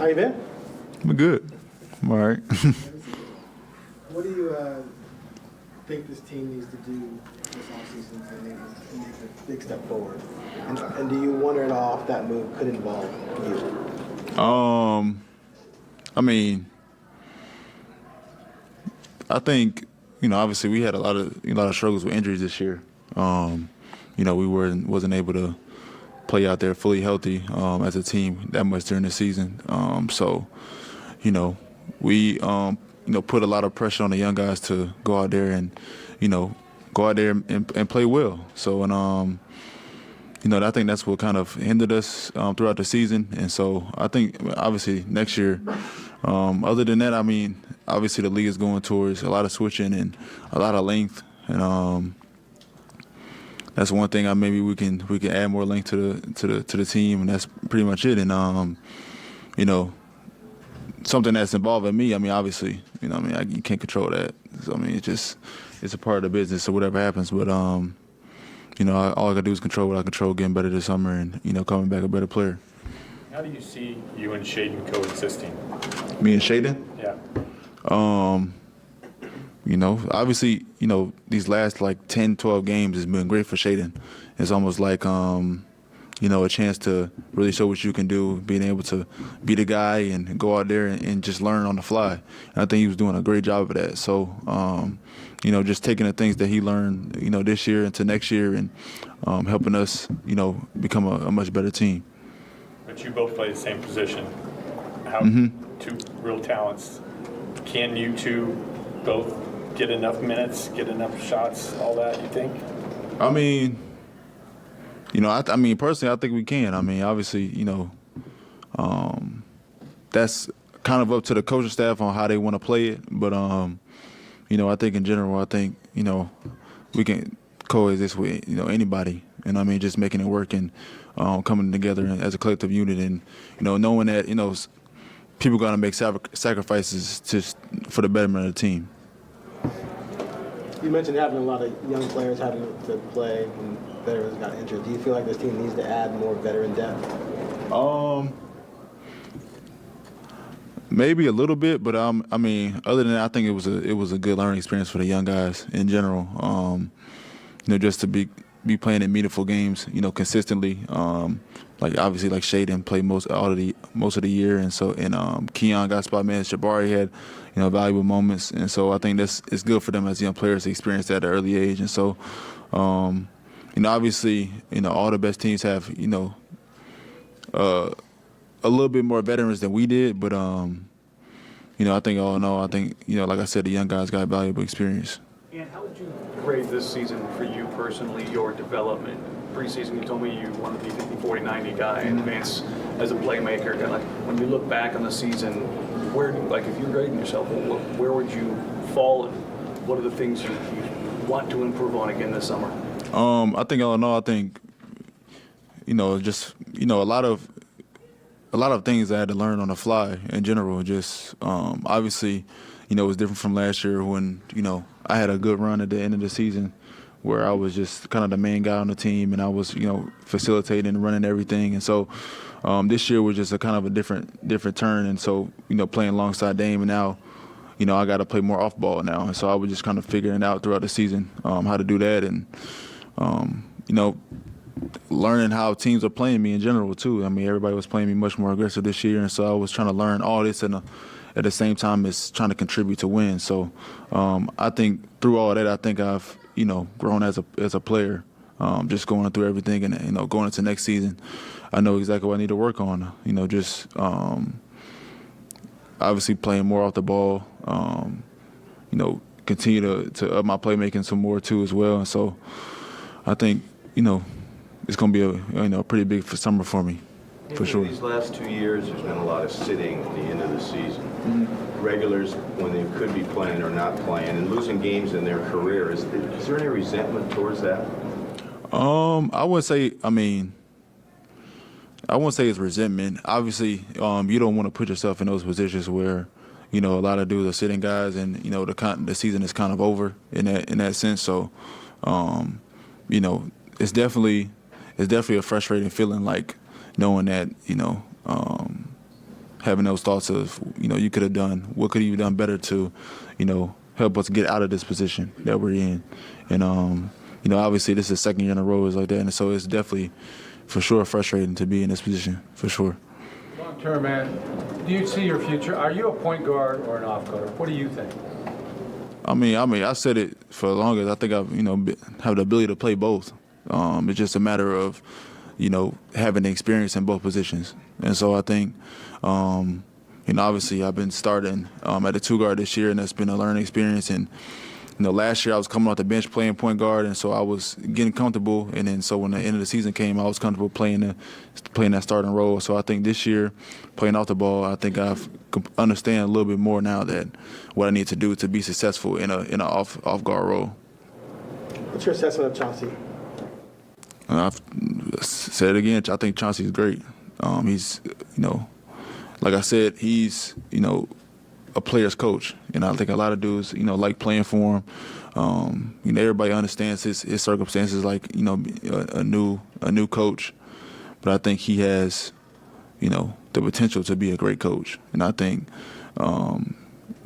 How you been? I'm good. I'm all right. What do you think this team needs to do this offseason to make a big step forward? And do you wonder at all if that move could involve you? I mean, I think, obviously we had a lot of struggles with injuries this year. We wasn't able to play out there fully healthy as a team that much during the season. We put a lot of pressure on the young guys to go out there and play well. So I think that's what kind of hindered us throughout the season. And so I think obviously next year, other than that, I mean, obviously the league is going towards a lot of switching and a lot of length, and that's one thing. Maybe we can add more length to the team, and that's pretty much it. And something that's involving me. I mean, obviously, you can't control that. So, I mean, it's a part of the business. So whatever happens, but all I gotta do is control what I control, getting better this summer, and coming back a better player. How do you see you and Shaden coexisting? Me and Shaden? Yeah. Obviously, these last 10, 12 games has been great for Shaden. It's almost like, a chance to really show what you can do, being able to be the guy and go out there and just learn on the fly. And I think he was doing a great job of that. So, just taking the things that he learned, this year into next year and helping us, become a much better team. But you both play the same position. How two real talents. Can you two both get enough minutes, get enough shots, all that, you think? I mean, personally, I think we can. I mean, obviously, that's kind of up to the coaching staff on how they want to play it. But, I think in general, we can coexist with, anybody. And just making it work and coming together as a collective unit and, knowing that, people got to make sacrifices for the betterment of the team. You mentioned having a lot of young players having to play when veterans got injured. Do you feel like this team needs to add more veteran depth? Maybe a little bit, but other than that, I think it was a good learning experience for the young guys in general. Just to be playing in meaningful games, consistently. Obviously, Shaden played most of the year, and Keon got spot minutes. Jabari had, valuable moments, and so I think it's good for them as young players to experience that at an early age. And so, obviously, all the best teams have, a little bit more veterans than we did, but I think all in all, like I said, the young guys got valuable experience. And how would you grade this season for you personally, your development? Preseason, you told me you want to be 50, 40, 90 guy and advance as a playmaker. When you look back on the season, where, if you're grading yourself, where would you fall, and what are the things you want to improve on again this summer? I think all in all, a lot of things I had to learn on the fly in general. Just obviously, it was different from last year when I had a good run at the end of the season where I was just kind of the main guy on the team and I was facilitating and running everything. And so this year was just a kind of a different turn. And so playing alongside Dame, and now I got to play more off ball now. And so I was just kind of figuring out throughout the season how to do that and learning how teams are playing me in general too. I mean, everybody was playing me much more aggressive this year, and so I was trying to learn all this at the same time as trying to contribute to win. So I think through all that, I think I've grown as a player. Just going through everything and going into next season, I know exactly what I need to work on. Just obviously playing more off the ball. Continue to up my playmaking some more too as well. And so I think it's going to be a pretty big summer for me, for sure. These last 2 years, there's been a lot of sitting at the end of the season. Regulars, when they could be playing, are not playing, and losing games in their career. Is there any resentment towards that? I wouldn't say. I wouldn't say it's resentment. Obviously, you don't want to put yourself in those positions where a lot of dudes are sitting guys, and the season is kind of over in that sense. So, it's definitely a frustrating feeling, knowing that having those thoughts of, you could have done, what could you have done better to, help us get out of this position that we're in. And, obviously this is the second year in a row is like that. And so it's definitely, for sure, frustrating to be in this position, for sure. Long term, man, do you see your future? Are you a point guard or an off guard? What do you think? I said it for the longest. I think I've, have the ability to play both. It's just a matter of, having the experience in both positions. And so I think, obviously I've been starting at the 2 guard this year, and that's been a learning experience. And, last year I was coming off the bench playing point guard, and so I was getting comfortable. And then so when the end of the season came, I was comfortable playing that starting role. So I think this year, playing off the ball, I think I've understand a little bit more now that what I need to do to be successful in an off guard role. What's your assessment of Chauncey? I've said it again. I think Chauncey's great. He's, like I said, he's, a player's coach, and I think a lot of dudes, like playing for him. Everybody understands his circumstances, like a new coach, but I think he has, the potential to be a great coach, and I think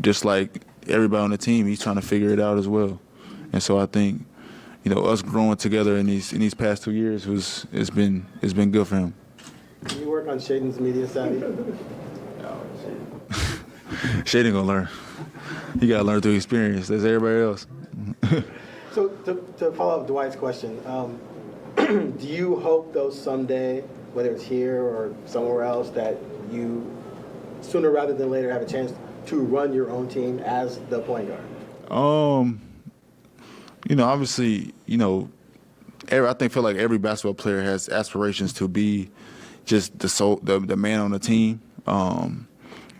just like everybody on the team, he's trying to figure it out as well, and so I think us growing together in these past 2 years it's been good for him. Can you work on Shaden's media savvy? Shaden gonna learn. He gotta learn through experience. That's everybody else. So to follow up Dwight's question, do you hope though someday, whether it's here or somewhere else, that you sooner rather than later have a chance to run your own team as the point guard? Obviously, I feel like every basketball player has aspirations to be just the man on the team.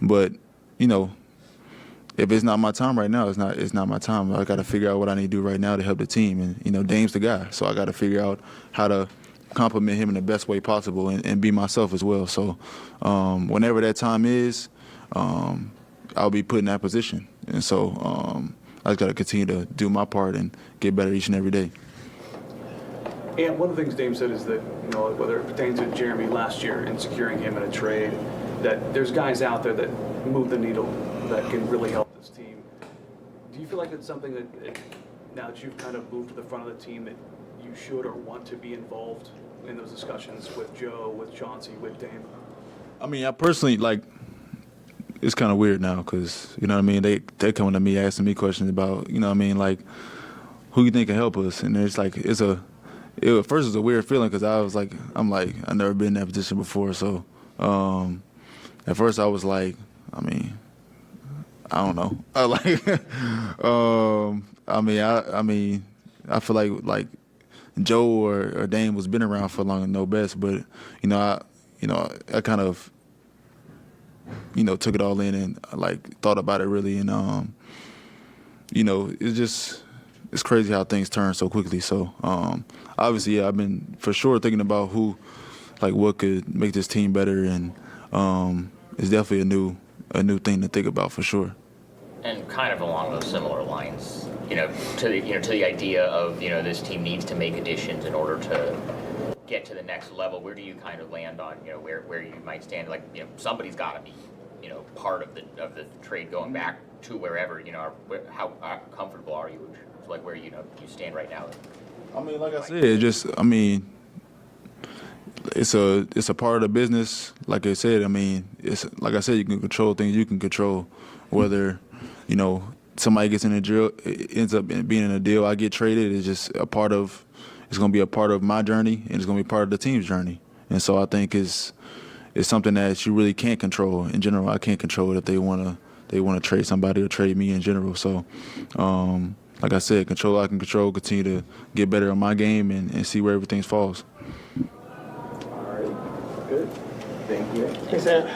But if it's not my time right now, it's not my time. I got to figure out what I need to do right now to help the team. And Dame's the guy, so I got to figure out how to compliment him in the best way possible and be myself as well. So whenever that time is, I'll be put in that position. And so I just got to continue to do my part and get better each and every day. And one of the things Dame said is that, whether it pertains to Jeremy last year and securing him in a trade, that there's guys out there that move the needle that can really help this team. Do you feel like it's something that now that you've kind of moved to the front of the team, that you should or want to be involved in those discussions with Joe, with Chauncey, with Dame? I personally, it's kind of weird now because, they coming to me asking me questions about, who you think can help us? And it's like, at first it's a weird feeling because I've never been in that position before. So at first I was like, I don't know. I feel like Joe or Dame was been around for long and know best, but I kind of took it all in and thought about it really, and it's crazy how things turn so quickly. So obviously, I've been for sure thinking about what could make this team better, and it's definitely a new thing to think about for sure. And kind of along those similar lines, to the idea of this team needs to make additions in order to get to the next level. Where do you kind of land on where you might stand? Somebody's got to be part of the trade going back to wherever. How comfortable are you? Where you stand right now? Like I said, it's a part of the business. Like I said, it's like I said, you can control things you can control. Whether somebody gets in a deal, ends up being in a deal, I get traded. It's just it's going to be a part of my journey, and it's going to be part of the team's journey. And so I think it's something that you really can't control. In general, I can't control it if they want to trade somebody or trade me in general. So, like I said, control I can control, continue to get better on my game and see where everything falls. All right. Good. Thank you. Thanks, Ed.